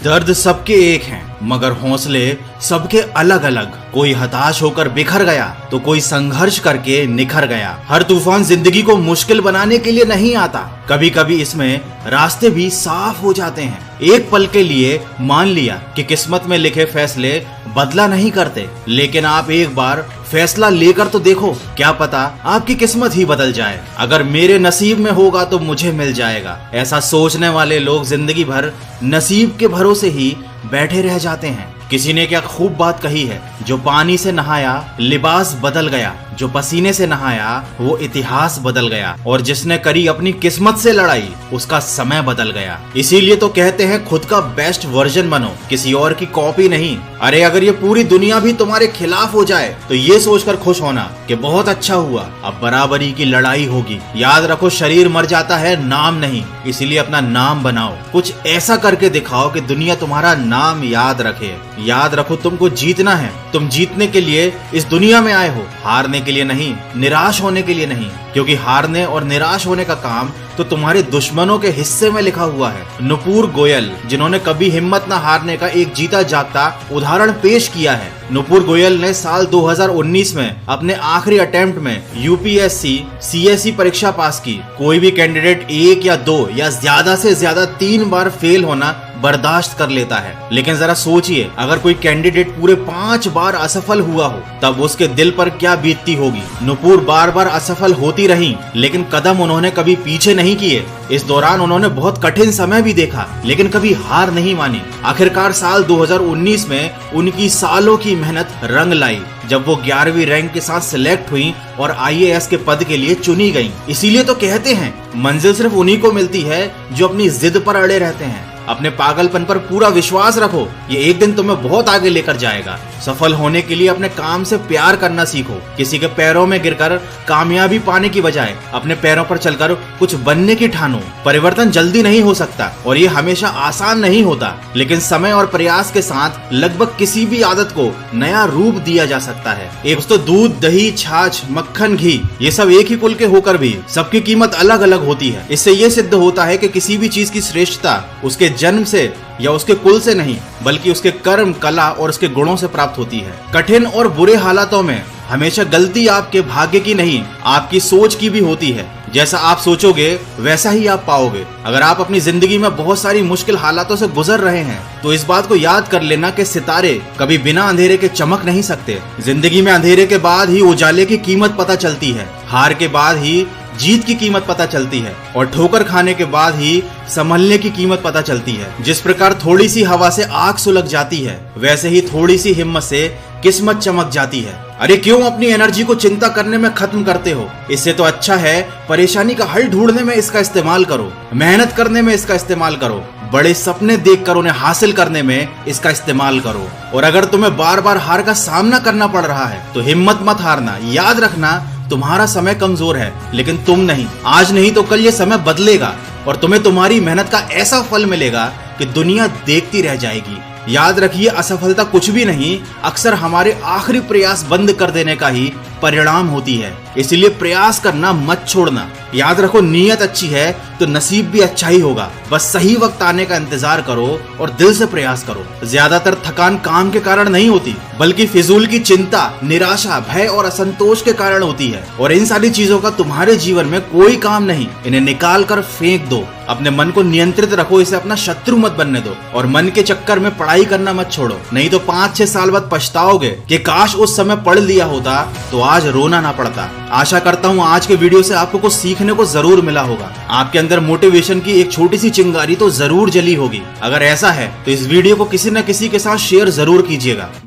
दर्द सबके एक हैं, मगर हौसले सबके अलग अलग। कोई हताश होकर बिखर गया तो कोई संघर्ष करके निखर गया। हर तूफान जिंदगी को मुश्किल बनाने के लिए नहीं आता, कभी कभी इसमें रास्ते भी साफ हो जाते हैं। एक पल के लिए मान लिया कि किस्मत में लिखे फैसले बदला नहीं करते, लेकिन आप एक बार फैसला लेकर तो देखो, क्या पता आपकी किस्मत ही बदल जाए। अगर मेरे नसीब में होगा तो मुझे मिल जाएगा, ऐसा सोचने वाले लोग जिंदगी भर नसीब के भरोसे ही बैठे रह जाते हैं। किसी ने क्या खूब बात कही है, जो पानी से नहाया लिबास बदल गया, जो पसीने से नहाया वो इतिहास बदल गया, और जिसने करी अपनी किस्मत से लड़ाई उसका समय बदल गया। इसीलिए तो कहते हैं खुद का बेस्ट वर्जन बनो, किसी और की कॉपी नहीं। अरे अगर ये पूरी दुनिया भी तुम्हारे खिलाफ हो जाए तो ये सोचकर खुश होना कि बहुत अच्छा हुआ, अब बराबरी की लड़ाई होगी। याद रखो, शरीर मर जाता है, नाम नहीं। इसीलिए अपना नाम बनाओ, कुछ ऐसा करके दिखाओ कि दुनिया तुम्हारा नाम याद रखे। याद रखो, तुमको जीतना है। तुम जीतने के लिए इस दुनिया में आए हो, हारने के लिए नहीं, निराश होने के लिए नहीं, क्योंकि हारने और निराश होने का काम तो तुम्हारे दुश्मनों के हिस्से में लिखा हुआ है। नुपुर गोयल, जिन्होंने कभी हिम्मत न हारने का एक जीता जागता उदाहरण पेश किया है। नुपुर गोयल ने साल 2019 में अपने आखिरी अटेम्प्ट में यूपीएससी सीएसई परीक्षा पास की। कोई भी कैंडिडेट एक या दो या ज्यादा से ज्यादा 3 बार फेल होना बर्दाश्त कर लेता है, लेकिन जरा सोचिए, अगर कोई कैंडिडेट पूरे 5 बार असफल हुआ हो तब उसके दिल पर क्या बीतती होगी। नुपुर बार बार असफल होती रही, लेकिन कदम उन्होंने कभी पीछे नहीं किए। इस दौरान उन्होंने बहुत कठिन समय भी देखा, लेकिन कभी हार नहीं मानी। आखिरकार साल 2019 में उनकी सालों की मेहनत रंग लाई, जब वो 11वीं रैंक के साथ सिलेक्ट हुई और आईएएस के पद के लिए चुनी गईं। इसीलिए तो कहते हैं मंजिल सिर्फ उन्हीं को मिलती है जो अपनी जिद पर अड़े रहते हैं। अपने पागलपन पर पूरा विश्वास रखो, ये एक दिन तुम्हें बहुत आगे लेकर जाएगा। सफल होने के लिए अपने काम से प्यार करना सीखो। किसी के पैरों में गिरकर कामयाबी पाने की बजाय अपने पैरों पर चलकर कुछ बनने की ठानो। परिवर्तन जल्दी नहीं हो सकता और ये हमेशा आसान नहीं होता, लेकिन समय और प्रयास के साथ लगभग किसी भी आदत को नया रूप दिया जा सकता है। एक तो दूध, दही, छाछ, मक्खन, घी, ये सब एक ही कुल के होकर भी सबकी कीमत अलग अलग होती है। इससे ये सिद्ध होता है कि किसी भी चीज की श्रेष्ठता उसके जन्म से या उसके कुल से नहीं, बल्कि उसके कर्म, कला और उसके गुणों से प्राप्त होती है। कठिन और बुरे हालातों में हमेशा गलती आपके भाग्य की नहीं, आपकी सोच की भी होती है। जैसा आप सोचोगे वैसा ही आप पाओगे। अगर आप अपनी जिंदगी में बहुत सारी मुश्किल हालातों से गुजर रहे हैं तो इस बात को याद कर लेना कि सितारे कभी बिना अंधेरे के चमक नहीं सकते। जिंदगी में अंधेरे के बाद ही उजाले की कीमत पता चलती है, हार के बाद ही जीत की कीमत पता चलती है, और ठोकर खाने के बाद ही संभलने की कीमत पता चलती है। जिस प्रकार थोड़ी सी हवा से आग सुलग जाती है, वैसे ही थोड़ी सी हिम्मत से किस्मत चमक जाती है। अरे क्यों अपनी एनर्जी को चिंता करने में खत्म करते हो? इससे तो अच्छा है परेशानी का हल ढूंढने में इसका इस्तेमाल करो, मेहनत करने में इसका इस्तेमाल करो, बड़े सपने देखकर उन्हें हासिल करने में इसका इस्तेमाल करो। और अगर तुम्हें बार बार हार का सामना करना पड़ रहा है तो हिम्मत मत हारना। याद रखना, तुम्हारा समय कमजोर है, लेकिन तुम नहीं। आज नहीं तो कल ये समय बदलेगा और तुम्हें तुम्हारी मेहनत का ऐसा फल मिलेगा कि दुनिया देखती रह जाएगी। याद रखिए, असफलता कुछ भी नहीं, अक्सर हमारे आखिरी प्रयास बंद कर देने का ही परिणाम होती है। इसलिए प्रयास करना मत छोड़ना। याद रखो, नीयत अच्छी है तो नसीब भी अच्छा ही होगा। बस सही वक्त आने का इंतजार करो और दिल से प्रयास करो। ज्यादातर थकान काम के कारण नहीं होती, बल्कि फिजूल की चिंता, निराशा, भय और असंतोष के कारण होती है। और इन सारी चीजों का तुम्हारे जीवन में कोई काम नहीं, इन्हें निकाल कर फेंक दो। अपने मन को नियंत्रित रखो, इसे अपना शत्रु मत बनने दो, और मन के चक्कर में पढ़ाई करना मत छोड़ो, नहीं तो 5-6 साल बाद पछताओगे कि काश उस समय पढ़ लिया होता तो आज रोना ना पड़ता। आशा करता हूँ आज के वीडियो से आपको कुछ सीखने को जरूर मिला होगा। आपके अंदर मोटिवेशन की एक छोटी सी चिंगारी तो जरूर जली होगी। अगर ऐसा है तो इस वीडियो को किसी न किसी के साथ शेयर जरूर कीजिएगा।